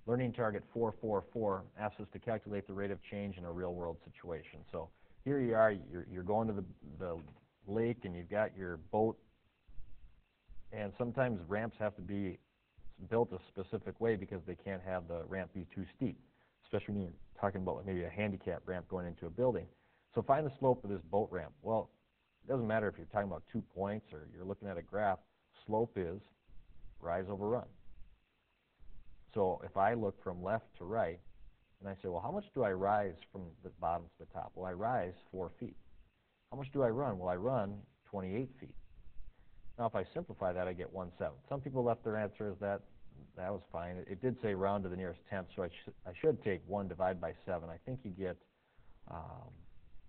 Learning target 444 asks us to calculate the rate of change in a real-world situation. So here you are, you're going to the lake and you've got your boat, and sometimes ramps have to be built a specific way because they can't have the ramp be too steep, especially when you're talking about maybe a handicap ramp going into a building. So find the slope of this boat ramp. Well, it doesn't matter if you're talking about 2 points or you're looking at a graph. Slope is rise over run. So if I look from left to right, and I say, well, how much do I rise from the bottom to the top? Well, I rise 4 feet. How much do I run? Well, I run 28 feet. Now, if I simplify that, I get 1/7. Some people left their answer as that. That was fine. It did say round to the nearest tenth, so I should take 1 divided by 7. I think you get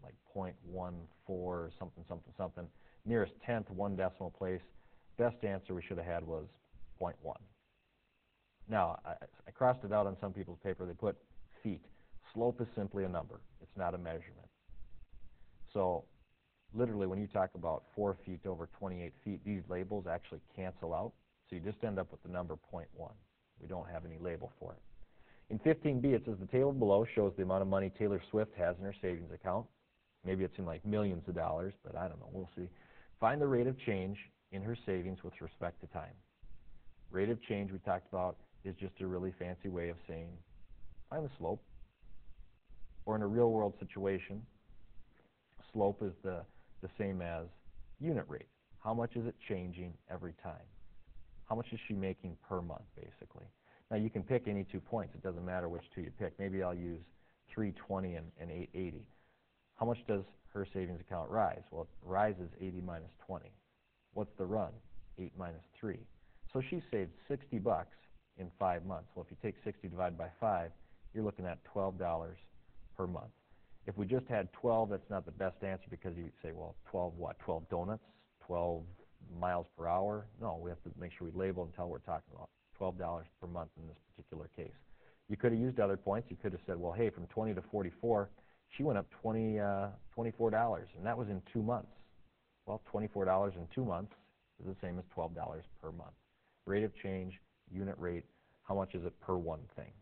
like 0.14 something, something, something. Nearest tenth, 1 decimal place. Best answer we should have had was 0.1. Now, I crossed it out on some people's paper. They put feet. Slope is simply a number. It's not a measurement. So literally, when you talk about 4 feet over 28 feet, these labels actually cancel out. So you just end up with the number 0.1. We don't have any label for it. In 15B, it says the table below shows the amount of money Taylor Swift has in her savings account. Maybe it's in like millions of dollars, but I don't know. We'll see. Find the rate of change in her savings with respect to time. Rate of change we talked about is just a really fancy way of saying find the slope. Or in a real-world situation, slope is the same as unit rate. How much is it changing every time? How much is she making per month, basically? Now, you can pick any 2 points. It doesn't matter which 2 you pick. Maybe I'll use 320 and 880. How much does her savings account rise? Well, it rises 80 minus 20. What's the run? 8 minus 3. So she saved $60 in 5 months. Well, if you take 60 divided by 5, you're looking at $12 per month. If we just had 12, that's not the best answer because you say, well, 12 what? 12 donuts? 12 miles per hour? No, we have to make sure we label and tell what we're talking about. $12 per month in this particular case. You could have used other points. You could have said, well, hey, from 20 to 44, she went up $24, and that was in 2 months. Well, $24 in 2 months is the same as $12 per month. Rate of change, unit rate, how much is it per one thing?